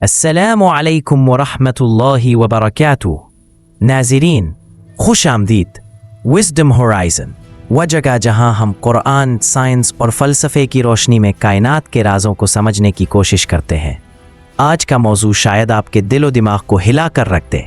السلام علیکم ورحمۃ اللہ وبرکاتہ۔ ناظرین خوش آمدید۔ وزڈم ہورائزن، وہ جگہ جہاں ہم قرآن، سائنس اور فلسفے کی روشنی میں کائنات کے رازوں کو سمجھنے کی کوشش کرتے ہیں۔ آج کا موضوع شاید آپ کے دل و دماغ کو ہلا کر رکھ دے،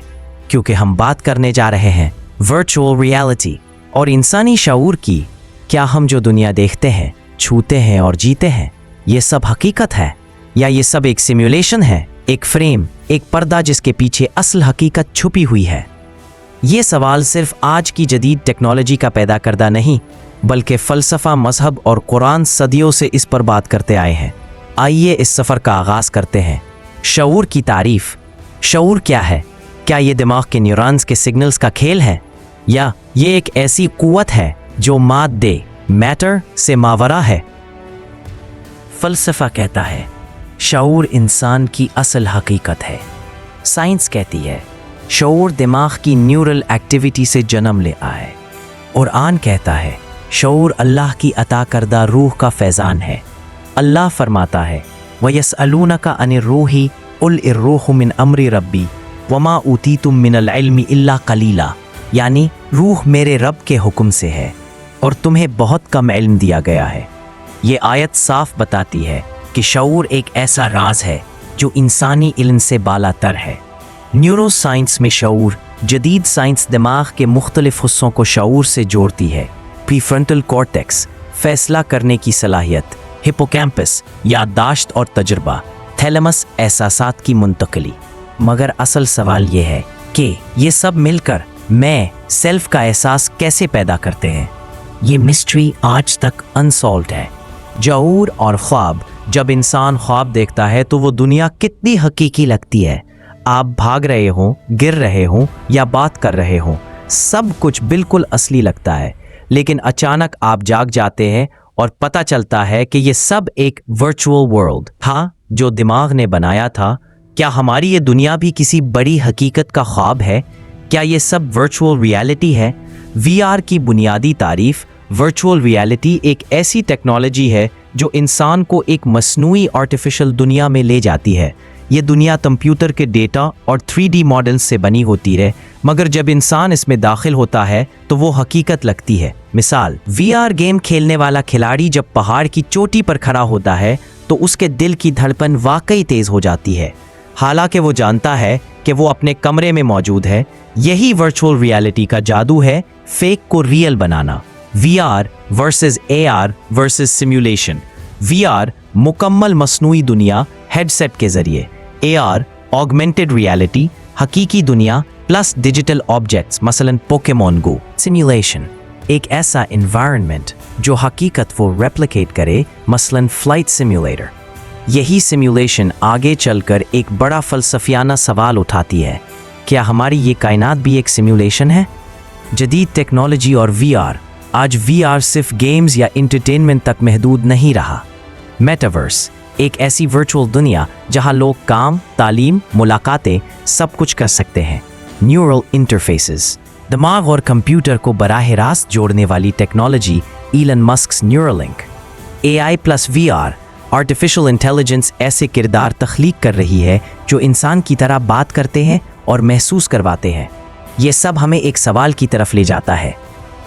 کیونکہ ہم بات کرنے جا رہے ہیں ورچوئل ریالٹی اور انسانی شعور کی۔ کیا ہم جو دنیا دیکھتے ہیں، چھوتے ہیں اور جیتے ہیں، یہ سب حقیقت ہے یا یہ سب ایک سیمولیشن ہے، ایک فریم، ایک پردہ جس کے پیچھے اصل حقیقت چھپی ہوئی ہے؟ یہ سوال صرف آج کی جدید ٹیکنالوجی کا پیدا کردہ نہیں، بلکہ فلسفہ، مذہب اور قرآن صدیوں سے اس پر بات کرتے آئے ہیں۔ آئیے اس سفر کا آغاز کرتے ہیں۔ شعور کی تعریف۔ شعور کیا ہے؟ کیا یہ دماغ کے نیورونز کے سگنلز کا کھیل ہے، یا یہ ایک ایسی قوت ہے جو مادے، میٹر سے ماورا ہے؟ فلسفہ کہتا ہے شعور انسان کی اصل حقیقت ہے۔ سائنس کہتی ہے شعور دماغ کی نیورل ایکٹیویٹی سے جنم لے آئے۔ قرآن کہتا ہے شعور اللہ کی عطا کردہ روح کا فیضان ہے۔ اللہ فرماتا ہے وَيَسْأَلُونَكَ عَنِ الرُّوحِ قُلْ الرُّوحُ مِنْ أَمْرِ رَبِّي وَمَا أُوتِيتُم مِّنَ الْعِلْمِ إِلَّا قَلِيلًا، یعنی روح میرے رب کے حکم سے ہے اور تمہیں بہت کم علم دیا گیا ہے۔ یہ آیت صاف بتاتی ہے کہ شعور ایک ایسا راز ہے جو انسانی علم سے بالا تر ہے۔ نیورو سائنس میں شعور، جدید سائنس دماغ کے مختلف حصوں کو شعور سے جوڑتی ہے۔ پری فرنٹل کورٹیکس، فیصلہ کرنے کی صلاحیت، ہپوکیمپس، یادداشت اور تجربہ، تھیلمس، احساسات کی منتقلی۔ مگر اصل سوال یہ ہے کہ یہ سب مل کر میں، سیلف کا احساس کیسے پیدا کرتے ہیں؟ یہ مسٹری آج تک انسالوڈ ہے۔ شعور اور خواب۔ جب انسان خواب دیکھتا ہے تو وہ دنیا کتنی حقیقی لگتی ہے۔ آپ بھاگ رہے ہوں، گر رہے ہوں یا بات کر رہے ہوں، سب کچھ بالکل اصلی لگتا ہے۔ لیکن اچانک آپ جاگ جاتے ہیں اور پتہ چلتا ہے کہ یہ سب ایک ورچوئل ورلڈ تھا جو دماغ نے بنایا تھا۔ کیا ہماری یہ دنیا بھی کسی بڑی حقیقت کا خواب ہے؟ کیا یہ سب ورچوئل ریالٹی ہے؟ وی آر کی بنیادی تعریف۔ ورچوئل ریالٹی ایک ایسی ٹیکنالوجی ہے جو انسان کو ایک مصنوعی آرٹیفیشل دنیا میں لے جاتی ہے۔ یہ دنیا کمپیوٹر کے ڈیٹا اور 3D ماڈل سے بنی ہوتی ہے، مگر جب انسان اس میں داخل ہوتا ہے تو وہ حقیقت لگتی ہے۔ مثال، وی آر گیم کھیلنے والا کھلاڑی جب پہاڑ کی چوٹی پر کھڑا ہوتا ہے تو اس کے دل کی دھڑکن واقعی تیز ہو جاتی ہے، حالانکہ وہ جانتا ہے کہ وہ اپنے کمرے میں موجود ہے۔ یہی ورچوئل ریالٹی کا جادو ہے، فیک کو ریئل بنانا۔ V R versus A R versus simulation. V R مکمل مصنوعی دنیا ہیڈ سیٹ کے ذریعے، اے آر آگمنٹڈ ریالٹی حقیقی دنیا پلس ڈیجیٹل آبجیکٹس، مثلا پوکیمون گو۔ سیمولیشن ایک ایسا انوائرمنٹ جو حقیقت وہ ریپلیکیٹ کرے، مثلا فلائٹ سیمولیٹر۔ یہی سیمولیشن آگے چل کر ایک بڑا فلسفیانہ سوال اٹھاتی ہے، کیا ہماری یہ کائنات بھی ایک سیمولیشن ہے؟ جدید ٹیکنالوجی اور وی آر۔ آج وی آر صرف گیمز یا انٹرٹینمنٹ تک محدود نہیں رہا۔ میٹاورس ایک ایسی ورچوئل دنیا جہاں لوگ کام، تعلیم، ملاقاتیں، سب کچھ کر سکتے ہیں۔ نیورل انٹرفیسز دماغ اور کمپیوٹر کو براہ راست جوڑنے والی technology, Elon Musk's Neuralink. A I plus V R, artificial intelligence ایسے کردار تخلیق کر رہی ہے جو انسان کی طرح بات کرتے ہیں اور محسوس کرواتے ہیں۔ یہ سب ہمیں ایک سوال کی طرف لے جاتا ہے،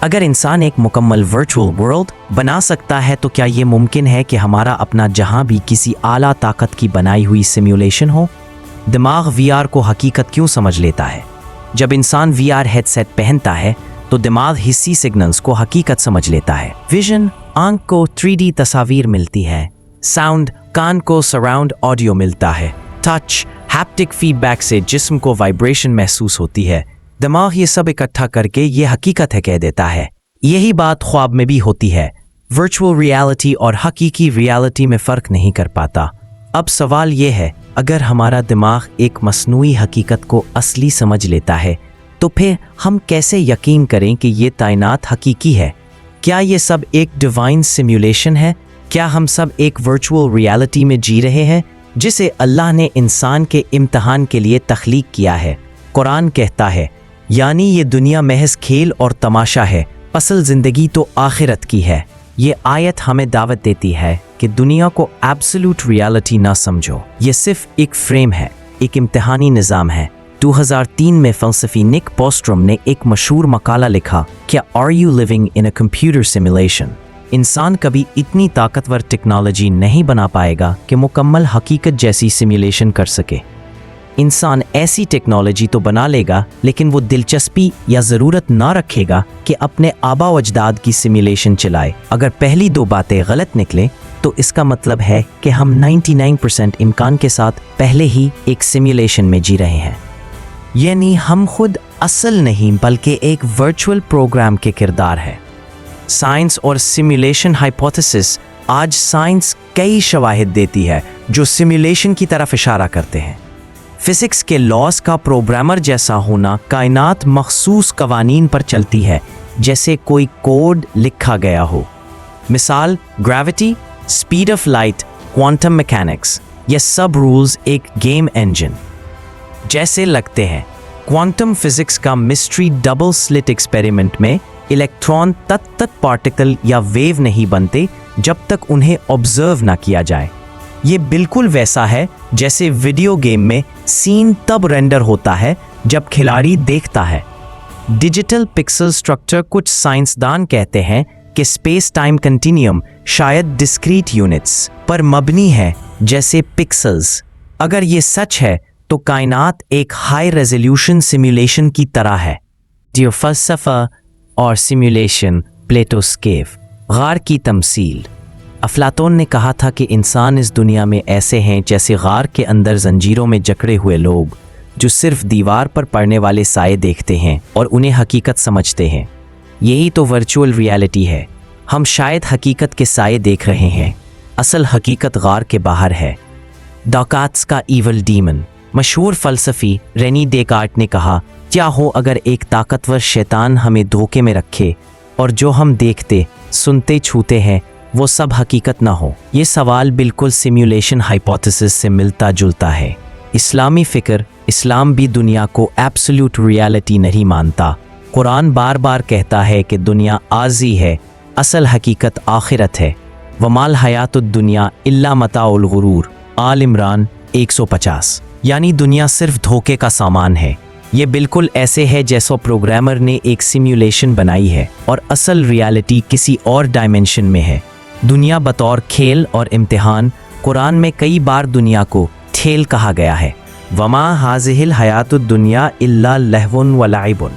اگر انسان ایک مکمل ورچوئل ورلڈ بنا سکتا ہے تو کیا یہ ممکن ہے کہ ہمارا اپنا جہاں بھی کسی اعلیٰ طاقت کی بنائی ہوئی سیمولیشن ہو؟ دماغ وی آر کو حقیقت کیوں سمجھ لیتا ہے؟ جب انسان وی آر ہیڈ سیٹ پہنتا ہے تو دماغ حسی سگنلز کو حقیقت سمجھ لیتا ہے۔ ویژن، آنکھ کو 3D تصاویر ملتی ہے۔ ساؤنڈ، کان کو سراؤنڈ آڈیو ملتا ہے۔ ٹچ، ہیپٹک فیڈ بیک سے جسم کو وائبریشن محسوس ہوتی ہے۔ دماغ یہ سب اکٹھا کر کے یہ حقیقت ہے کہہ دیتا ہے۔ یہی بات خواب میں بھی ہوتی ہے۔ ورچوئل ریالٹی اور حقیقی ریالٹی میں فرق نہیں کر پاتا۔ اب سوال یہ ہے، اگر ہمارا دماغ ایک مصنوعی حقیقت کو اصلی سمجھ لیتا ہے تو پھر ہم کیسے یقین کریں کہ یہ کائنات حقیقی ہے؟ کیا یہ سب ایک ڈیوائن سیمولیشن ہے؟ کیا ہم سب ایک ورچوئل ریالٹی میں جی رہے ہیں جسے اللہ نے انسان کے امتحان کے لیے تخلیق کیا ہے؟ قرآن کہتا ہے یعنی یہ دنیا محض کھیل اور تماشا ہے، اصل زندگی تو آخرت کی ہے۔ ये आयत हमें दावत देती है कि दुनिया को एब्सोल्यूट रियलिटी ना समझो। ये सिर्फ एक फ्रेम है, एक इम्तिहानी निज़ाम है। 2003 में फ़लसफ़ी निक बोस्ट्रम ने एक मशहूर मकाला लिखा, क्या are you living in a computer simulation? इंसान कभी इतनी ताकतवर टेक्नोलॉजी नहीं बना पाएगा कि मुकम्मल हकीकत जैसी सिमुलेशन कर सके। इंसान ऐसी टेक्नोलॉजी तो बना लेगा, लेकिन वो दिलचस्पी या ज़रूरत ना रखेगा कि अपने आबा व अजदाद की सिमुलेशन चलाए। अगर पहली दो बातें गलत निकले तो इसका मतलब है कि हम 99% इम्कान के साथ पहले ही एक सिमुलेशन में जी रहे हैं, यानी हम खुद असल नहीं बल्कि एक वर्चुअल प्रोग्राम के किरदार है। साइंस और सिमुलेशन हाइपोथेसिस। आज साइंस कई शवाहिद देती है जो सिमुलेशन की तरफ इशारा करते हैं। फिजिक्स के लॉस का प्रोग्रामर जैसा होना, कायनात मखसूस कवानीन पर चलती है जैसे कोई कोड लिखा गया हो। मिसाल gravity, speed of light, quantum mechanics, ये सब रूल्स एक गेम इंजन जैसे लगते हैं। क्वांटम फिजिक्स का मिस्ट्री डबल स्लिट एक्सपेरिमेंट में इलेक्ट्रॉन तक पार्टिकल या वेव नहीं बनते जब तक उन्हें ऑब्जर्व ना किया जाए। ये बिल्कुल वैसा है जैसे वीडियो गेम में सीन तब रेंडर होता है जब खिलाड़ी देखता है। Digital pixel structure. कुछ साइंसदान कहते हैं कि स्पेस टाइम कंटिन्यूम शायद डिस्क्रीट यूनिट्स पर मबनी है जैसे पिक्सल्स। अगर ये सच है तो कायनात एक हाई रेजोल्यूशन सिमुलेशन की तरह है। फलसफा और सिमुलेशन। प्लेटोस्केव। गार की तमसील। अफलातून ने कहा था कि इंसान इस दुनिया में ऐसे हैं जैसे गार के अंदर जंजीरों में जकड़े हुए लोग जो सिर्फ दीवार पर पड़ने वाले साए देखते हैं और उन्हें हकीकत समझते हैं। यही तो वर्चुअल रियलिटी है। हम शायद हकीकत के साए देख रहे हैं, असल हकीकत गार के बाहर है। डॉकाट्स का ईवल डीमन। मशहूर फ़लसफ़ी रेनी डेकार्ट ने कहा, क्या हो अगर एक ताकतवर शैतान हमें धोखे में रखे और जो हम देखते, सुनते, छूते हैं वो सब हकीकत ना हो। ये सवाल बिल्कुल सिमुलेशन हाइपोथेसिस से मिलता जुलता है। इस्लामी फ़िक्र। इस्लाम भी दुनिया को एब्सोल्यूट रियलिटी नहीं मानता। कुरान बार बार कहता है कि दुनिया आजी है, असल हकीकत आखिरत है। वमाल हयातुद दुनिया इल्ला मताउल गुरूर। आल इमरान 150। यानी दुनिया सिर्फ धोखे का सामान है। ये बिल्कुल ऐसे है जैसा प्रोग्रामर ने एक सिमुलेशन बनाई है और असल रियलिटी किसी और डायमेंशन में है। दुनिया बतौर खेल और इम्तिहान। कुरान में कई बार दुनिया को खेल कहा गया है। वमा हाज़िहिल हयातुद दुनिया इल्ला लहवुन व लाइबुन।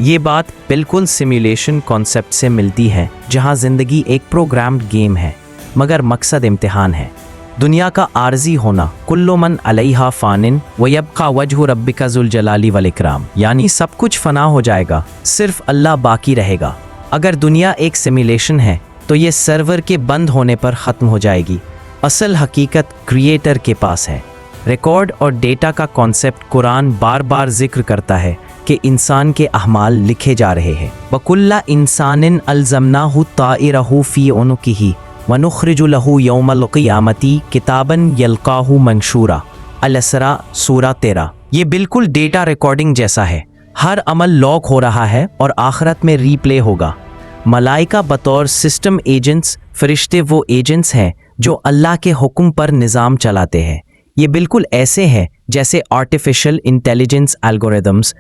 ये बात बिल्कुल सिमुलेशन कॉन्सेप्ट से मिलती है जहाँ ज़िंदगी एक प्रोग्राम्ड गेम है मगर मकसद इम्तिहान है। दुनिया का आर्जी होना। कुल्लु मन अलैहा फ़ानिन व यब्का वजहु रब्बिका ज़ुल जलाली वल इकराम। यानी सब कुछ फ़ना हो जाएगा, सिर्फ अल्लाह बाकी रहेगा। अगर दुनिया एक सिमुलेशन है तो ये सर्वर के बंद होने पर ख़त्म हो जाएगी। असल हकीकत क्रिएटर के पास है। रिकॉर्ड और डेटा का कॉन्सेप्ट कुरान बार बार जिक्र करता है कि इंसान के अहमाल लिखे जा रहे हैं। वकुल्ला इंसानिन अलज़मनाहु ताइरहु फ़ी उनुकिही व नुख़रिजु लहु यौमल क़ियामती किताबन यल्क़ाहु मंशूरा। अल-इसरा सूरा 13। ये बिल्कुल डेटा रिकॉर्डिंग जैसा है। हर अमल लॉग हो रहा है और आखिरत में रीप्ले होगा। मलाइका बतौर सिस्टम एजेंट्स। फरिश्ते वो एजेंट्स हैं जो अल्लाह के हुक्म पर निज़ाम चलाते हैं। ये बिल्कुल ऐसे है जैसे artificial intelligence algorithms.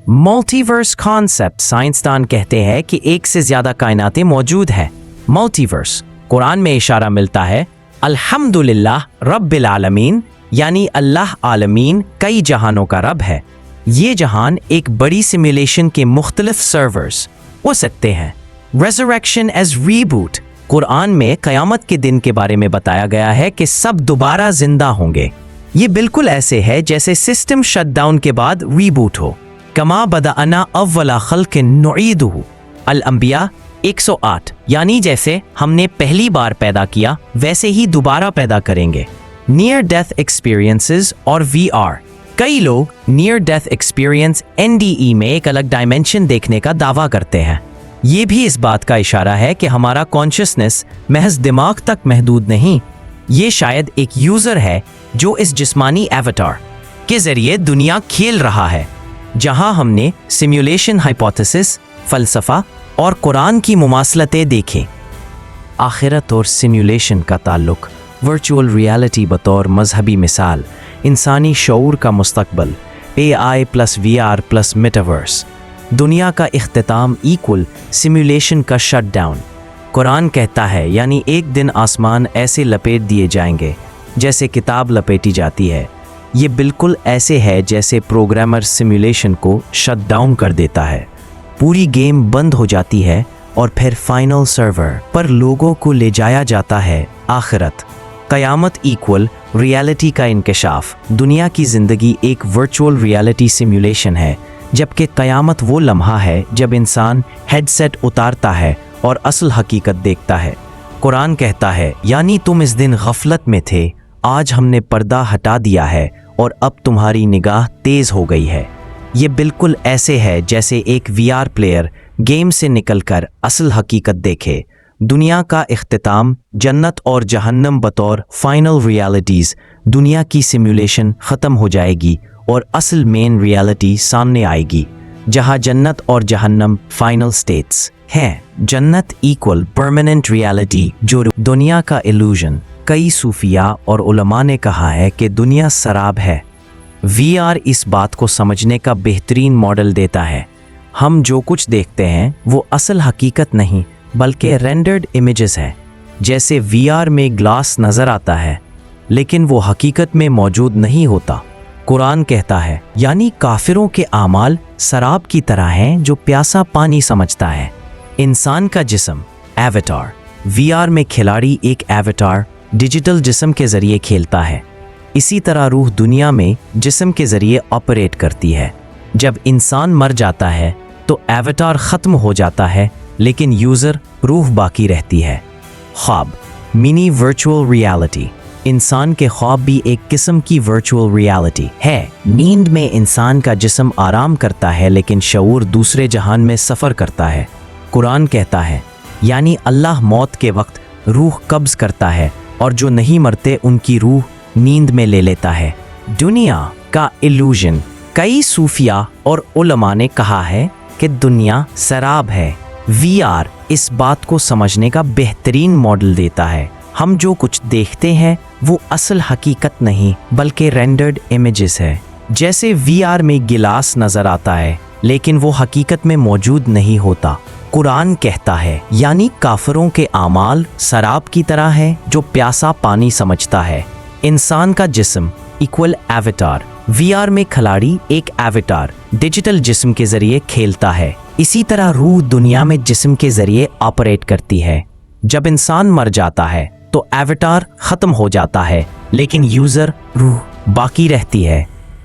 Multiverse concept. साइंसदान कहते हैं कि एक से ज़्यादा कायनातें मौजूद हैं। मल्टीवर्स। कुरान में इशारा मिलता है अल्हम्दुलिल्लाह रब्बिल आलमीन, यानी अल्लाह आलमीन कई जहानों का रब है। ये जहान एक बड़ी सिमुलेशन के मुख्तलिफ सर्वर्स हो सकते हैं। Resurrection as reboot. कुरान में क़यामत के दिन के बारे में बताया गया है कि सब दोबारा जिंदा होंगे। ये बिल्कुल ऐसे है जैसे सिस्टम शटडाउन के बाद रीबूट हो। कमा बदअना अव्वला खल्क़िन नुईदुहु। अल-अंबिया 108। यानी जैसे हमने पहली बार पैदा किया वैसे ही दोबारा पैदा करेंगे। नियर डेथ एक्सपीरियंसेस और VR। कई लोग नियर डेथ एक्सपीरियंस NDE में एक अलग डायमेंशन देखने का दावा करते हैं। ये भी इस बात का इशारा है कि हमारा कॉन्शियसनेस महज दिमाग तक महदूद नहीं, ये शायद एक यूज़र है जो इस जिस्मानी एवटार के ज़रिए दुनिया खेल रहा है। जहां हमने सिमुलेशन हाइपोथेसिस, फ़लसफ़ा और कुरान की मुमासलतें देखें। आखिरत और सिमुलेशन का ताल्लुक, वर्चुअल रियलिटी बतौर मजहबी मिसाल, इंसानी शऊर का मुस्तकबल, AI plus VR plus metaverse, दुनिया का इख्तिताम इक्वल सिमुलेशन का शटडाउन। कुरान कहता है यानी एक दिन आसमान ऐसे लपेट दिए जाएंगे जैसे किताब लपेटी जाती है। ये बिल्कुल ऐसे है जैसे प्रोग्रामर सिमुलेशन को शट डाउन कर देता है, पूरी गेम बंद हो जाती है और फिर फाइनल सर्वर पर लोगों को ले जाया जाता है। आखिरत, क़यामत इक्वल रियलिटी का इंकशाफ। दुनिया की ज़िंदगी एक वर्चुअल रियलिटी सिमुलेशन है, जबकि क़यामत वो लम्हा है जब इंसान हेडसेट उतारता है और असल हकीकत देखता है। कुरान कहता है यानी तुम इस दिन गफलत में थे, आज हमने पर्दा हटा दिया है और अब तुम्हारी निगाह तेज हो गई है। ये बिल्कुल ऐसे है जैसे एक VR प्लेयर गेम से निकलकर असल हकीकत देखे। दुनिया का इख्तिताम, जन्नत और जहन्नम बतौर फाइनल रियलिटीज़, दुनिया की सिमुलेशन ख़त्म हो जाएगी और असल मेन रियलिटी सामने आएगी, जहाँ जन्नत और जहन्नम फाइनल स्टेट्स हैं। जन्नत इक्वल परमानेंट रियलिटी, जो दुनिया का इल्यूजन। कई सूफिया और उलमा ने कहा है कि दुनिया सराब है। VR इस बात को समझने का बेहतरीन मॉडल देता है। हम जो कुछ देखते हैं वो असल हकीकत नहीं बल्कि रेंडर्ड इमेजेस है। जैसे VR में ग्लास नज़र आता है लेकिन वो हकीकत में मौजूद नहीं होता। कुरान कहता है यानी काफिरों के आमाल शराब की तरह हैं जो प्यासा पानी समझता है। इंसान का जिस्म एवेटार। VR में खिलाड़ी एक एवेटार डिजिटल जिस्म के ज़रिए खेलता है। इसी तरह रूह दुनिया में जिस्म के ज़रिए ऑपरेट करती है। जब इंसान मर जाता है तो एवेटार ख़त्म हो जाता है लेकिन यूज़र रूह बाकी रहती है। ख्वाब मिनी वर्चुअल रियलिटी। इंसान के ख्वाब भी एक किस्म की वर्चुअल रियलिटी है। नींद में इंसान का जिस्म आराम करता है लेकिन शऊर दूसरे जहान में सफ़र करता है। कुरान कहता है यानी अल्लाह मौत के वक्त रूह कब्ज़ करता है और जो नहीं मरते उनकी रूह नींद में ले लेता है। दुनिया का इल्यूजन। कई सूफिया और उलमा ने कहा है कि दुनिया शराब है। VR इस बात को समझने का बेहतरीन मॉडल देता है। हम जो कुछ देखते हैं वो असल हकीकत नहीं बल्कि रेंडर्ड इमेजेस है। जैसे VR में गिलास नज़र आता है लेकिन वो हकीकत में मौजूद नहीं होता। कुरान कहता है यानी काफिरों के आमाल शराब की तरह है जो प्यासा पानी समझता है। इंसान का जिस्म इक्वल एवेटार। VR में खिलाड़ी एक एवेटार डिजिटल जिस्म के जरिए खेलता है। इसी तरह रूह दुनिया में जिस्म के जरिए ऑपरेट करती है। जब इंसान मर जाता है तो एवेटार खत्म हो जाता है लेकिन यूजर रूह बाकी रहती है।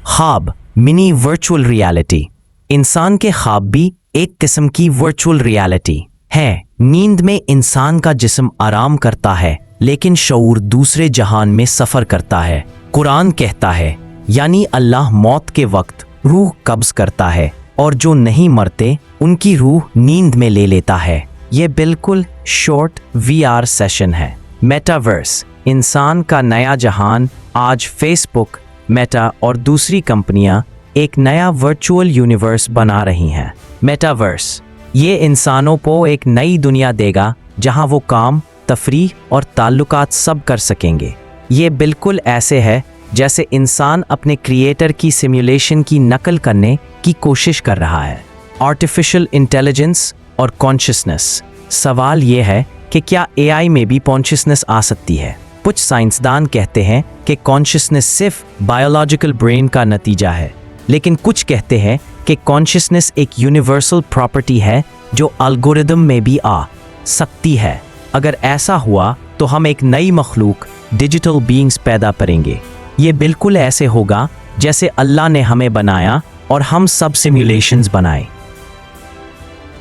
ख्वाब मिनी वर्चुअल रियलिटी। इंसान के ख्वाब भी एक किस्म की वर्चुअल रियलिटी है। नींद में इंसान का जिस्म आराम करता है लेकिन शऊर दूसरे जहान में सफर करता है। कुरान कहता है यानी अल्लाह मौत के वक्त रूह कब्ज करता है और जो नहीं मरते उनकी रूह नींद में ले लेता है। ये बिल्कुल शॉर्ट VR सेशन है। मेटावर्स इंसान का नया जहान। आज फेसबुक, मेटा और दूसरी कंपनियां एक नया वर्चुअल यूनिवर्स बना रही हैं। मेटावर्स ये इंसानों को एक नई दुनिया देगा जहां वो काम, तफरीह और ताल्लुकात सब कर सकेंगे। ये बिल्कुल ऐसे है जैसे इंसान अपने क्रिएटर की सिमुलेशन की नकल करने की कोशिश कर रहा है। आर्टिफिशियल इंटेलिजेंस और कॉन्शियसनेस। सवाल ये है कि क्या AI में भी कॉन्शियसनेस आ सकती है? कुछ साइंसदान कहते हैं कि कॉन्शियसनेस सिर्फ बायोलॉजिकल ब्रेन का नतीजा है, लेकिन कुछ कहते हैं कि कॉन्शियसनेस एक यूनिवर्सल प्रॉपर्टी है जो एल्गोरिदम में भी आ सकती है। अगर ऐसा हुआ तो हम एक नई मखलूक डिजिटल बीइंग्स पैदा करेंगे। ये बिल्कुल ऐसे होगा जैसे अल्लाह ने हमें बनाया और हम सब सिमुलेशंस बनाए।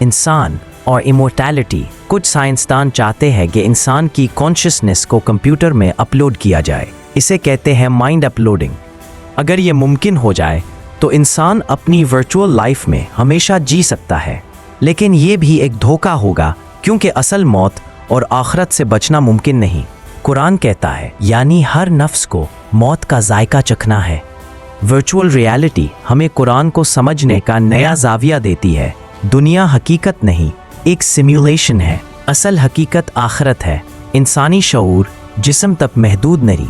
इंसान और इमोर्टैलिटी। कुछ साइंसदान चाहते हैं कि इंसान की कॉन्शियसनेस को कंप्यूटर में अपलोड किया जाए। इसे कहते हैं माइंड अपलोडिंग। अगर ये मुमकिन हो जाए तो इंसान अपनी वर्चुअल लाइफ में हमेशा जी सकता है, लेकिन ये भी एक धोखा होगा क्योंकि असल मौत और आखिरत से बचना मुमकिन नहीं। कुरान कहता है यानी हर नफ्स को मौत का जायका चखना है। वर्चुअल रियलिटी हमें कुरान को समझने का नया जाविया देती है। दुनिया हकीकत नहीं, एक सिमुलेशन है। असल हकीकत आखिरत है। इंसानी शऊर जिस्म तक महदूद नहीं।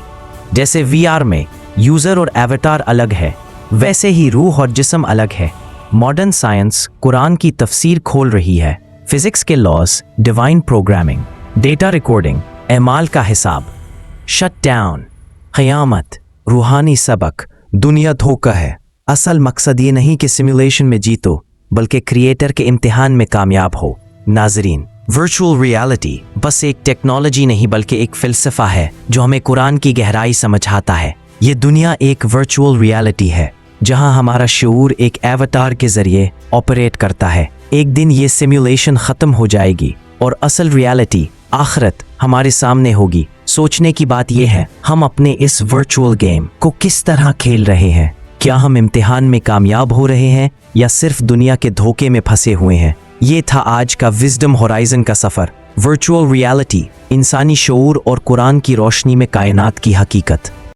जैसे VR में यूज़र और एवटार अलग है, वैसे ही रूह और जिस्म अलग है। मॉडर्न साइंस कुरान की तफसीर खोल रही है। फिजिक्स के laws, divine programming, data recording, एमाल का हिसाब, शट डाउन, क़यामत, रूहानी सबक। दुनिया धोखा है। असल मकसद ये नहीं कि सिमुलेशन में जीतो, बल्कि क्रिएटर के इम्तिहान में कामयाब हो। नाजरीन, वर्चुअल रियलिटी बस एक टेक्नोलॉजी नहीं बल्कि एक फ़िलसफ़ा है जो हमें कुरान की गहराई समझाता है। ये दुनिया एक वर्चुअल रियलिटी है जहां हमारा शऊर एक एवतार के ज़रिए ऑपरेट करता है। एक दिन ये सिमुलेशन ख़त्म हो जाएगी और असल रियलिटी आखिरत हमारे सामने होगी। सोचने की बात यह है, हम अपने इस वर्चुअल गेम को किस तरह खेल रहे हैं? क्या हम इम्तिहान में कामयाब हो रहे हैं या सिर्फ दुनिया के धोखे में फंसे हुए हैं? ये था आज का विजडम होराइजन का सफ़र। वर्चुअल रियलिटी, इंसानी शऊर और कुरान की रोशनी में कायनात की हकीकत।